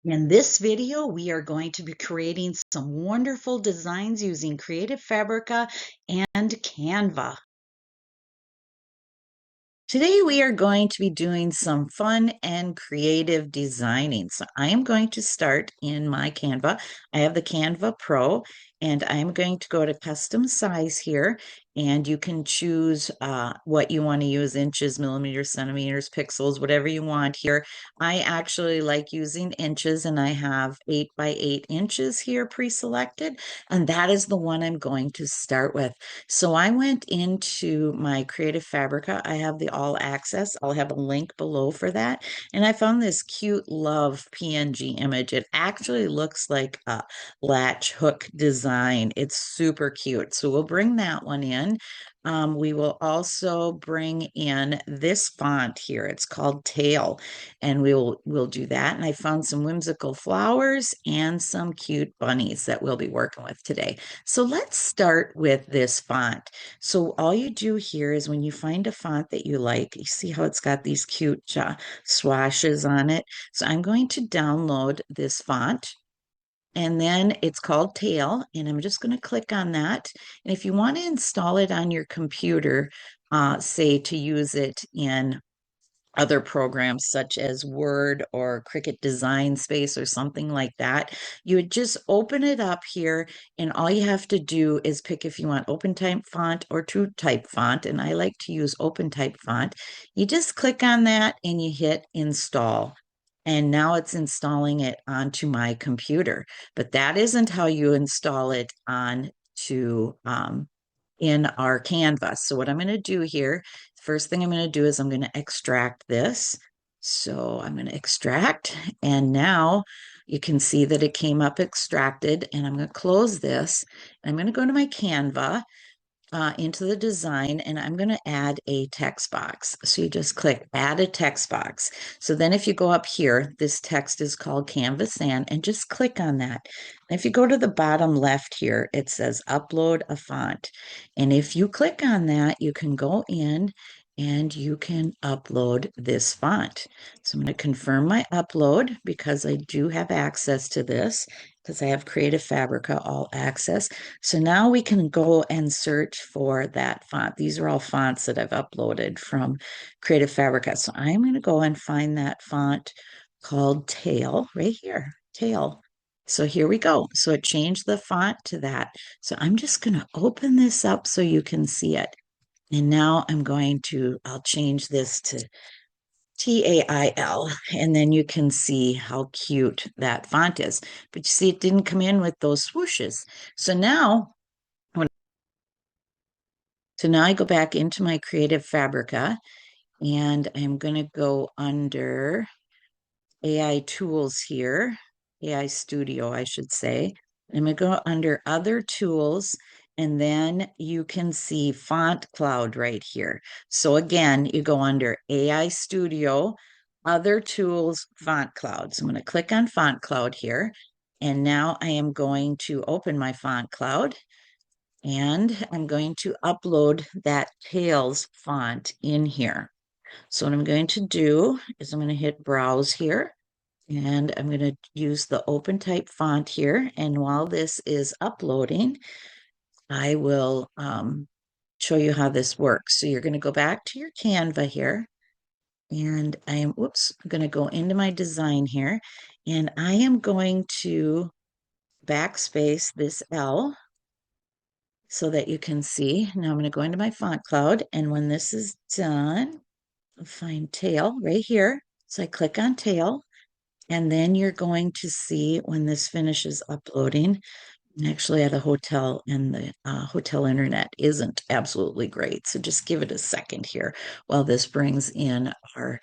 In this video, we are going to be creating some wonderful designs using Creative Fabrica and Canva. Today, we are going to be doing some fun and creative designing. So I am going to start in my Canva. I have the Canva Pro, and I'm going to go to custom size here, and you can choose what you want to use, inches, millimeters, centimeters, pixels, whatever you want here. I actually like using inches, and I have 8 by 8 inches here pre-selected, and that is the one I'm going to start with. So I went into my Creative Fabrica. I have the all access. I'll have a link below for that. And I found this cute love PNG image. It actually looks like a latch hook design. It's super cute. So we'll bring that one in. We will also bring in this font here. It's called Tail, and we'll do that. And I found some whimsical flowers and some cute bunnies that we'll be working with today. So let's start with this font. So all you do here is when you find a font that you like, you see how it's got these cute swashes on it. So I'm going to download this font. And then it's called Tail, and I'm just going to click on that. And if you want to install it on your computer, say to use it in other programs such as Word or Cricut Design Space or something like that, you would just open it up here, and all you have to do is pick if you want open type font or true type font. And I like to use open type font. You just click on that and you hit install. And now it's installing it onto my computer. But that isn't how you install it on to in our canvas. So what I'm going to do here, first thing I'm going to do is I'm going to extract this. So I'm going to extract, and now you can see that it came up extracted, and I'm going to close this. I'm going to go to my Canva, into the design, and I'm going to add a text box. So you just click add a text box. So then if you go up here, this text is called Canvas and just click on that. And if you go to the bottom left here, it says upload a font. And if you click on that, you can go in and you can upload this font. So I'm going to confirm my upload because I do have access to this because I have Creative Fabrica all access. So now we can go and search for that font. These are all fonts that I've uploaded from Creative Fabrica. So I'm going to go and find that font called Tail right here, Tail. So here we go. So it changed the font to that. So I'm just going to open this up so you can see it. And now I'll change this to TAIL, and then you can see how cute that font is. But you see, it didn't come in with those swooshes. So now, I go back into my Creative Fabrica, and I'm going to go under AI Tools here, AI Studio, I should say. I'm going to go under Other Tools, and then you can see Font Cloud right here. So again, you go under AI Studio, Other Tools, Font Cloud. So I'm going to click on Font Cloud here, and now I am going to open my Font Cloud, and I'm going to upload that Tails font in here. So what I'm going to do is I'm going to hit Browse here, and I'm going to use the open type font here. And while this is uploading, I will show you how this works. So you're going to go back to your Canva here, and I'm going to go into my design here, and I am going to backspace this L so that you can see. Now I'm going to go into my font cloud, and when this is done, I'll find Tail right here. So I click on Tail, and then you're going to see when this finishes uploading. I'm actually at a hotel, and the hotel internet isn't absolutely great. So just give it a second here while this brings in our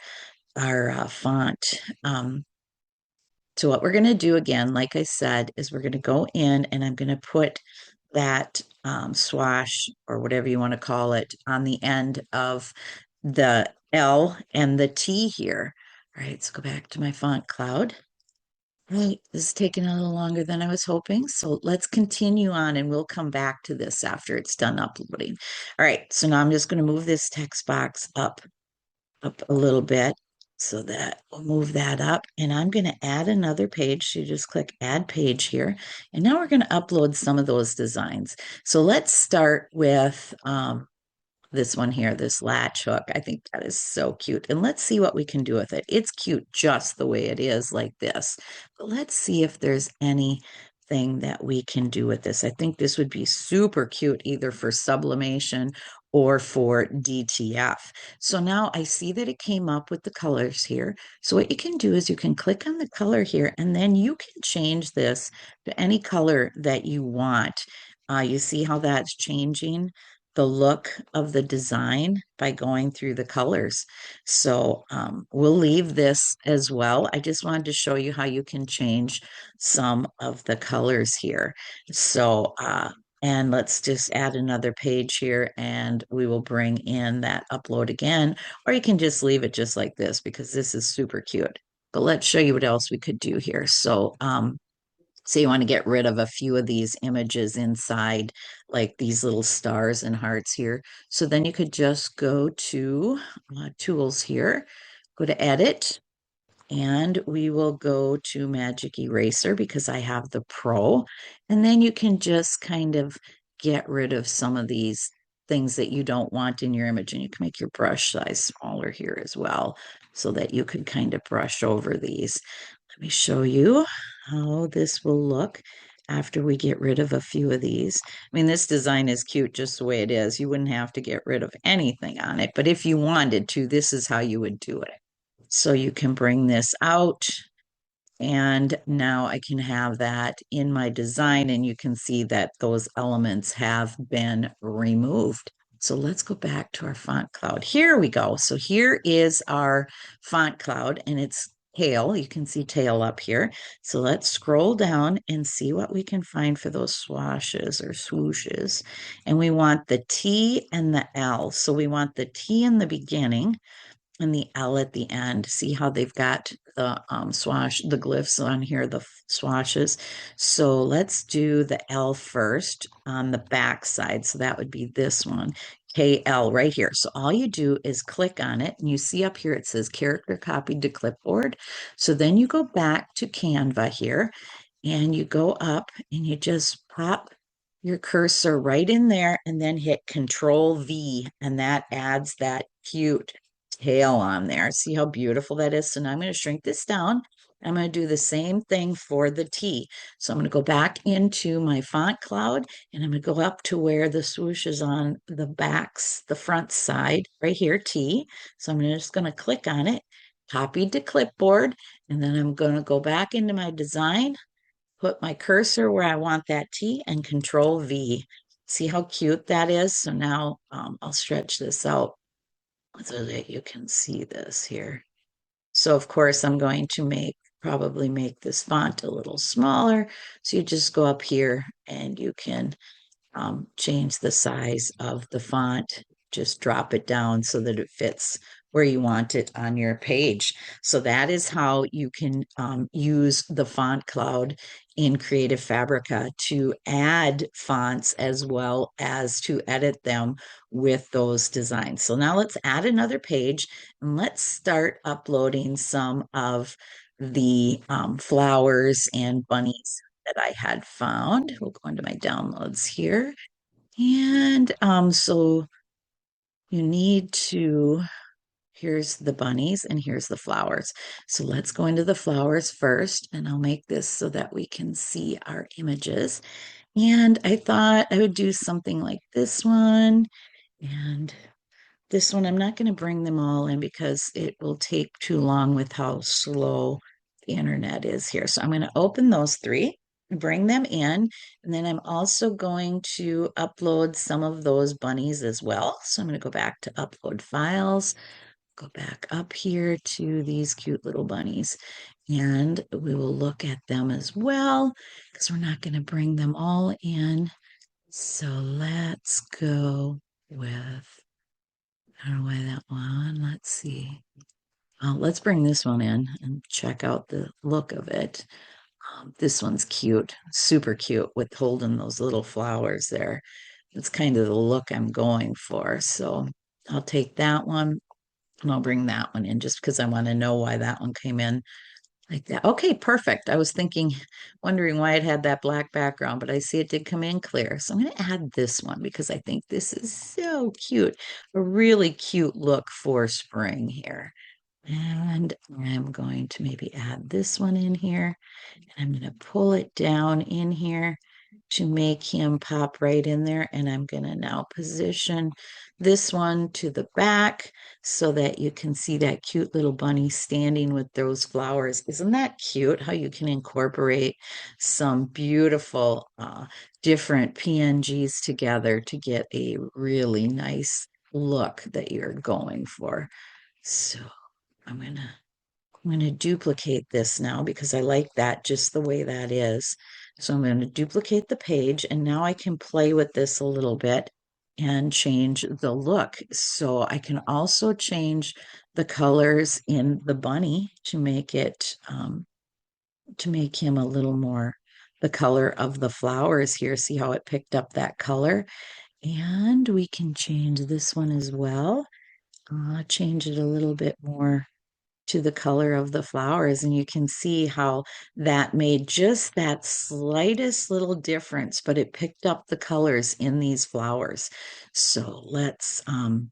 font. So what we're going to do again, like I said, is we're going to go in, and I'm going to put that swash or whatever you want to call it on the end of the L and the T here. All right, let's go back to my font cloud. Right, this is taking a little longer than I was hoping. So let's continue on, and we'll come back to this after it's done uploading. All right, so now I'm just going to move this text box up a little bit. So that we'll move that up, and I'm going to add another page. So you just click add page here. And now we're going to upload some of those designs. So let's start with this one here, this latch hook. I think that is so cute. And let's see what we can do with it. It's cute just the way it is, like this. But let's see if there's anything that we can do with this. I think this would be super cute either for sublimation or for DTF. So now I see that it came up with the colors here. So what you can do is you can click on the color here, and then you can change this to any color that you want. You see how that's changing the look of the design by going through the colors. So we'll leave this as well. I just wanted to show you how you can change some of the colors here. So, and let's just add another page here, and we will bring in that upload again, or you can just leave it just like this because this is super cute. But let's show you what else we could do here. So so you want to get rid of a few of these images inside, like these little stars and hearts here. So then you could just go to tools here, go to edit, and we will go to Magic Eraser because I have the Pro. And then you can just kind of get rid of some of these things that you don't want in your image. And you can make your brush size smaller here as well so that you could kind of brush over these. Let me show you how this will look after we get rid of a few of these. I mean, this design is cute just the way it is. You wouldn't have to get rid of anything on it, but if you wanted to, this is how you would do it. So you can bring this out, and now I can have that in my design, and you can see that those elements have been removed. So let's go back to our font cloud. Here we go. So here is our font cloud, and it's tail. You can see tail up here. So let's scroll down and see what we can find for those swashes or swooshes. And we want the T and the L. So we want the T in the beginning and the L at the end. See how they've got the swash, the glyphs on here, the swashes. So let's do the L first on the back side. So that would be this one, KL right here. So all you do is click on it, and you see up here it says character copied to clipboard. So then you go back to Canva here, and you go up and you just pop your cursor right in there and then hit Control V, and that adds that cute tail on there. See how beautiful that is? So now I'm going to shrink this down. I'm going to do the same thing for the T. So I'm going to go back into my font cloud, and I'm going to go up to where the swoosh is on the backs, the front side, right here, T. So I'm just going to click on it, copied to clipboard, and then I'm going to go back into my design, put my cursor where I want that T, and Control V. See how cute that is? So now I'll stretch this out so that you can see this here. So of course I'm going to probably make this font a little smaller. So you just go up here and you can change the size of the font, just drop it down so that it fits where you want it on your page. So that is how you can use the font cloud in Creative Fabrica to add fonts as well as to edit them with those designs. So now let's add another page, and let's start uploading some of the flowers and bunnies that I had found. We'll go into my downloads here. And so you need to, here's the bunnies and here's the flowers. So let's go into the flowers first, and I'll make this so that we can see our images. And I thought I would do something like this one and this one. I'm not going to bring them all in because it will take too long with how slow the internet is here. So I'm going to open those three, bring them in, and then I'm also going to upload some of those bunnies as well. So I'm going to go back to upload files, go back up here to these cute little bunnies, and we will look at them as well because we're not going to bring them all in. So let's go with, I don't know why that one. Let's see. Let's bring this one in and check out the look of it. This one's cute, super cute with holding those little flowers there. It's kind of the look I'm going for. So I'll take that one. And I'll bring that one in just because I want to know why that one came in like that. Okay, perfect. I was wondering why it had that black background, but I see it did come in clear. So I'm going to add this one because I think this is so cute. A really cute look for spring here. And I'm going to maybe add this one in here. And I'm going to pull it down in here to make him pop right in there. And I'm going to now position this one to the back so that you can see that cute little bunny standing with those flowers. Isn't that cute how you can incorporate some beautiful different PNGs together to get a really nice look that you're going for? So I'm gonna duplicate this now because I like that just the way that is. So I'm going to duplicate the page and now I can play with this a little bit and change the look. So I can also change the colors in the bunny to make him a little more the color of the flowers here. See how it picked up that color? And we can change this one as well. Change it a little bit more to the color of the flowers, and you can see how that made just that slightest little difference, but it picked up the colors in these flowers. So I'm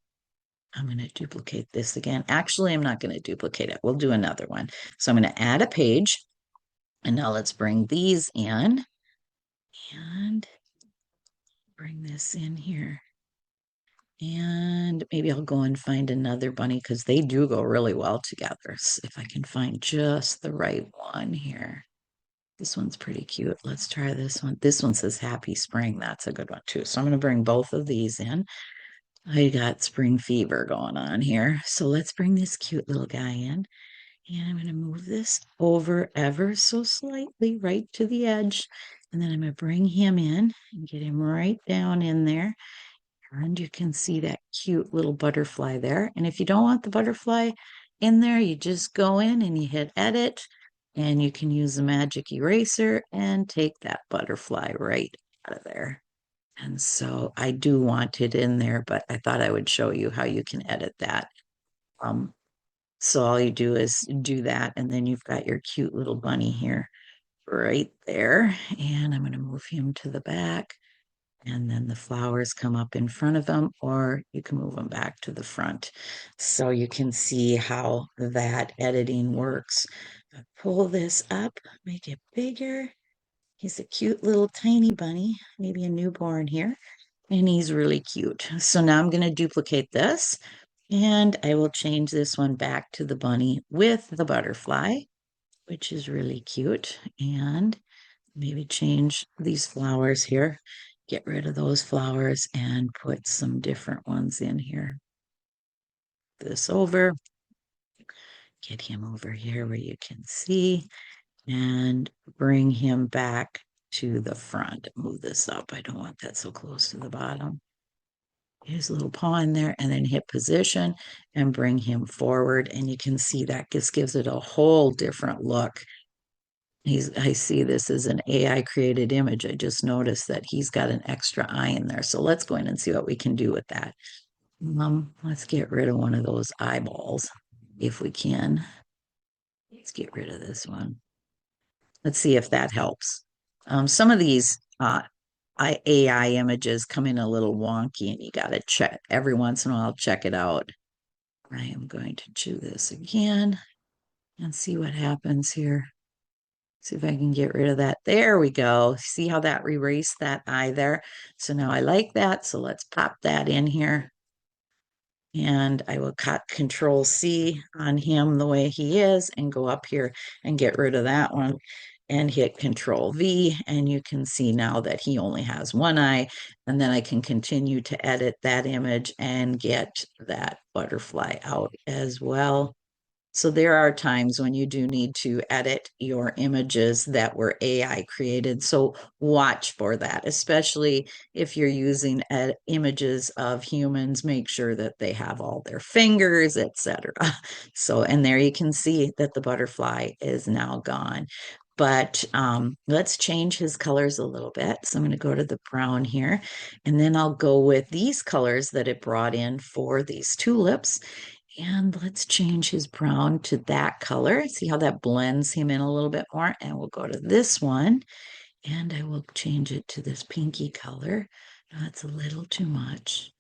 going to duplicate this again. Actually, I'm not going to duplicate it. We'll do another one. So I'm going to add a page, and now let's bring these in and bring this in here. And maybe I'll go and find another bunny because they do go really well together. So if I can find just the right one here. This one's pretty cute. Let's try this one. This one says Happy Spring. That's a good one too. So I'm going to bring both of these in. I got spring fever going on here. So let's bring this cute little guy in. And I'm going to move this over ever so slightly right to the edge. And then I'm going to bring him in and get him right down in there. And you can see that cute little butterfly there. And if you don't want the butterfly in there, you just go in and you hit edit and you can use the magic eraser and take that butterfly right out of there. And so I do want it in there, but I thought I would show you how you can edit that. Um, so all you do is do that, and then you've got your cute little bunny here right there. And I'm going to move him to the back. And then the flowers come up in front of them, or you can move them back to the front. So you can see how that editing works. Pull this up, make it bigger. He's a cute little tiny bunny, maybe a newborn here, and he's really cute. So now I'm going to duplicate this, and I will change this one back to the bunny with the butterfly, which is really cute. And maybe change these flowers here, get rid of those flowers and put some different ones in here. This over, get him over here where you can see, and bring him back to the front. Move this up. I don't want that so close to the bottom. His little paw in there, and then hit position and bring him forward. And you can see that just gives it a whole different look. I see this as an AI created image. I just noticed that he's got an extra eye in there. So let's go in and see what we can do with that. Let's get rid of one of those eyeballs if we can. Let's get rid of this one. Let's see if that helps. Some of these AI images come in a little wonky, and you got to check every once in a while, check it out. I am going to do this again and see what happens here. See if I can get rid of that. There we go. See how that erased that eye there? So now I like that. So let's pop that in here. And I will cut Control C on him the way he is and go up here and get rid of that one and hit Control V. And you can see now that he only has one eye. And then I can continue to edit that image and get that butterfly out as well. So there are times when you do need to edit your images that were AI created. So watch for that, especially if you're using images of humans, make sure that they have all their fingers, etc. So, and there you can see that the butterfly is now gone. But let's change his colors a little bit. So I'm going to go to the brown here, and then I'll go with these colors that it brought in for these tulips. And let's change his brown to that color. See how that blends him in a little bit more. And we'll go to this one and I will change it to this pinky color. No, that's a little too much.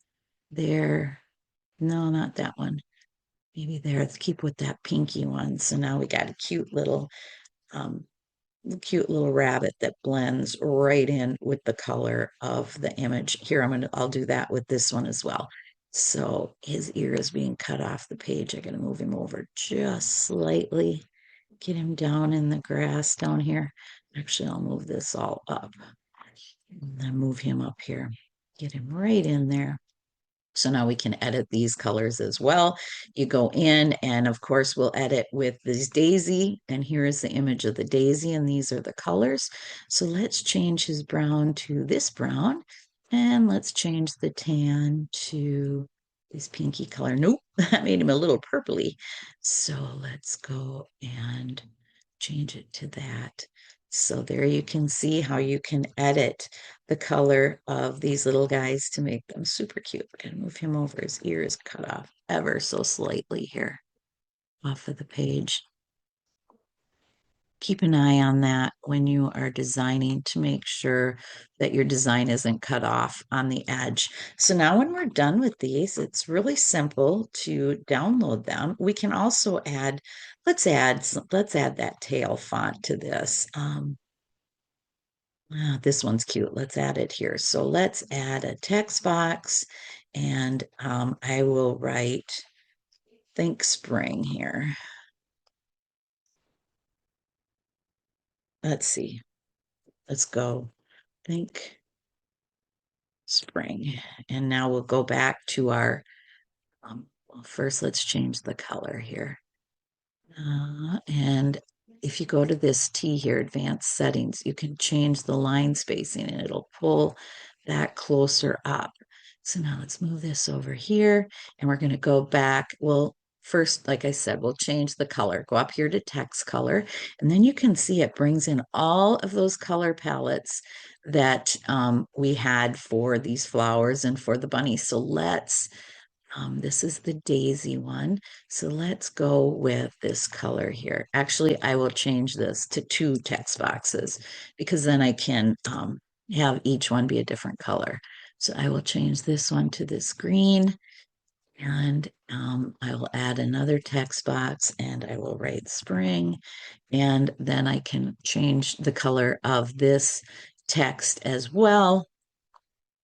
There. No, not that one. Maybe there. Let's keep with that pinky one. So now we got a um, cute little rabbit that blends right in with the color of the image. Here, I'll do that with this one as well. So his ear is being cut off the page. I gotta move him over just slightly, get him down in the grass down here. Actually, I'll move this all up and then move him up here. Get him right in there. So now we can edit these colors as well. You go in and of course we'll edit with this daisy, and here is the image of the daisy and these are the colors. So let's change his brown to this brown and let's change the tan to this pinky color. Nope, that made him a little purpley. So let's go and change it to that. So there you can see how you can edit the color of these little guys to make them super cute. We're gonna move him over. His ear is cut off ever so slightly here off of the page. Keep an eye on that when you are designing to make sure that your design isn't cut off on the edge. So now when we're done with these, it's really simple to download them. We can also add, let's add that tail font to this. This one's cute. Let's add it here. So let's add a text box and I will write think spring here. Let's see. Let's go think spring. And now we'll go back to our, well, first let's change the color here. And if you go to this T here, advanced settings, you can change the line spacing and it'll pull that closer up. So now let's move this over here and we're going to go back. Well, first, like I said, we'll change the color. Go up here to text color, and then you can see it brings in all of those color palettes that we had for these flowers and for the bunny. So this is the daisy one. So let's go with this color here. Actually, I will change this to 2 text boxes because then I can have each one be a different color. So I will change this one to this green and I will add another text box and I will write spring. And then I can change the color of this text as well.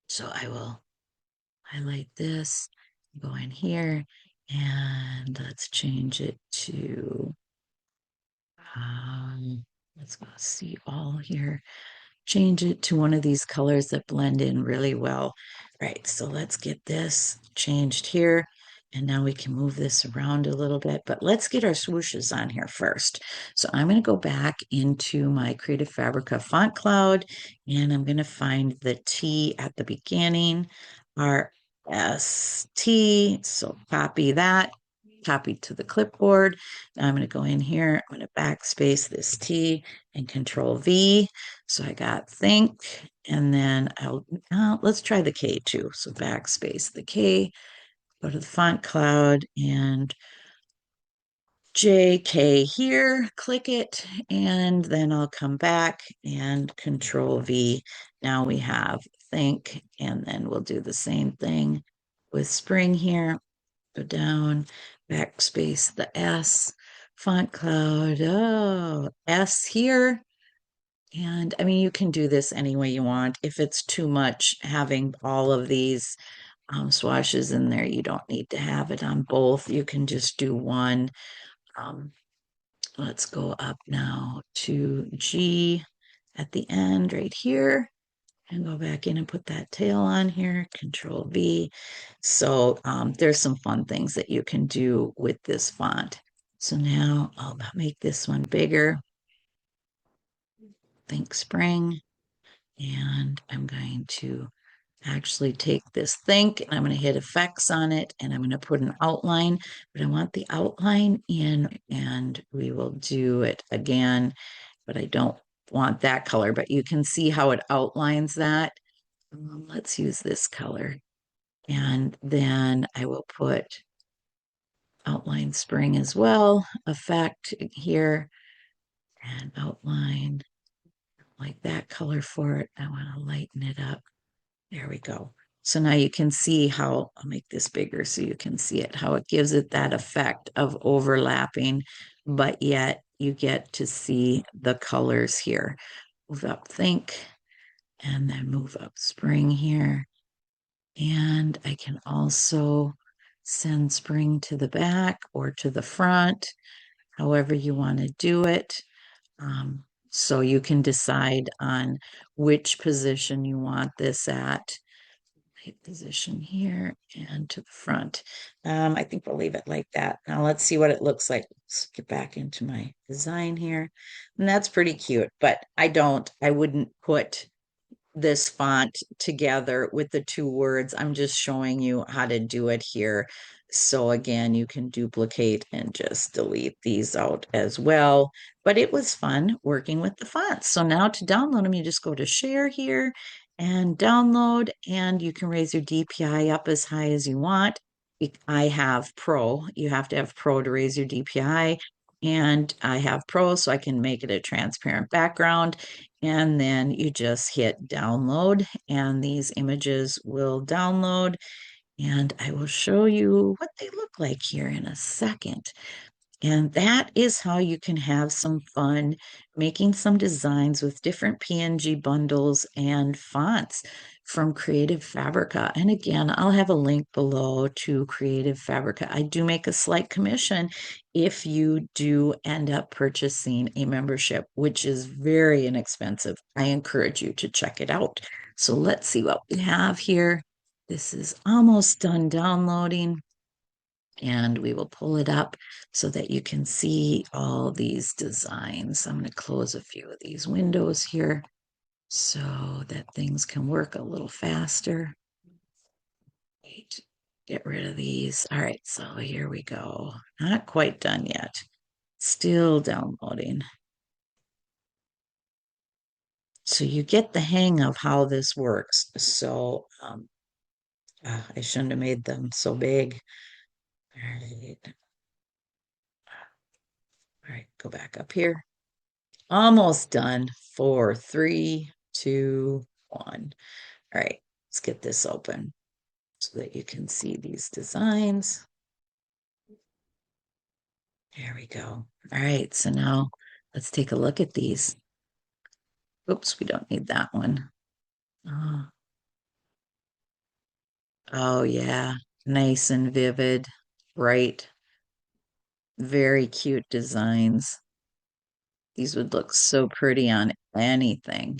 So I will highlight this, go in here, and let's change it to, let's go see all here. Change it to one of these colors that blend in really well. Right, so let's get this changed here. And now we can move this around a little bit, but let's get our swooshes on here first. So I'm going to go back into my Creative Fabrica font cloud, and I'm going to find the T at the beginning, RST. So copy that, copy to the clipboard. Now I'm going to go in here, I'm going to backspace this T and Control V. So I got think, and then let's try the K too. So backspace the K, go to the font cloud and JK here, click it, and then I'll come back and Control V. Now we have think, and then we'll do the same thing with spring here. Go down, backspace the S, font cloud, oh, S here. And I mean, you can do this any way you want. If it's too much having all of these swashes in there, you don't need to have it on both. You can just do one. Um, let's go up now to G at the end right here and go back in and put that tail on here, Control V. So there's some fun things that you can do with this font. So now I'll make this one bigger. Think spring. And I'm going to actually take this think and I'm going to hit effects on it and I'm going to put an outline, but I want the outline in and we will do it again, but I don't want that color, but you can see how it outlines that. Let's use this color. And then I will put outline spring as well, effect here, and outline like that color for it. I want to lighten it up. There we go. So now you can see how, I'll make this bigger so you can see it, how it gives it that effect of overlapping, but yet you get to see the colors here. Move up think, and then move up spring here. And I can also send spring to the back or to the front, however you want to do it. So you can decide on which position you want this at. Position here and to the front. I think we'll leave it like that. Now let's see what it looks like. Let's get back into my design here. And that's pretty cute, but I wouldn't put this font together with the two words. I'm just showing you how to do it here. So again, you can duplicate and just delete these out as well. But it was fun working with the fonts. So now to download them, you just go to share here and download, and you can raise your DPI up as high as you want. I have Pro. You have to have Pro to raise your DPI. And I have Pro, so I can make it a transparent background. And then you just hit download, and these images will download. And I will show you what they look like here in a second. And that is how you can have some fun making some designs with different PNG bundles and fonts from Creative Fabrica. And again, I'll have a link below to Creative Fabrica. I do make a slight commission if you do end up purchasing a membership, which is very inexpensive. I encourage you to check it out. So let's see what we have here. This is almost done downloading, and we will pull it up so that you can see all these designs. I'm going to close a few of these windows here so that things can work a little faster. Get rid of these. All right, so here we go. Not quite done yet. Still downloading. So you get the hang of how this works. So I shouldn't have made them so big. All right. All right, go back up here. Almost done. 4, 3, 2, 1. All right, let's get this open so that you can see these designs. There we go. All right, so now let's take a look at these. Oops, we don't need that one. Oh, oh yeah, nice and vivid, bright, very cute designs. These would look so pretty on anything.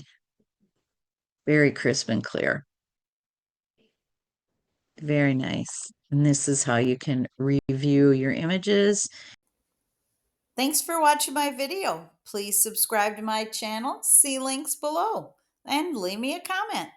Very crisp and clear. Very nice. And this is how you can review your images. Thanks for watching my video. Please subscribe to my channel, see links below, and leave me a comment.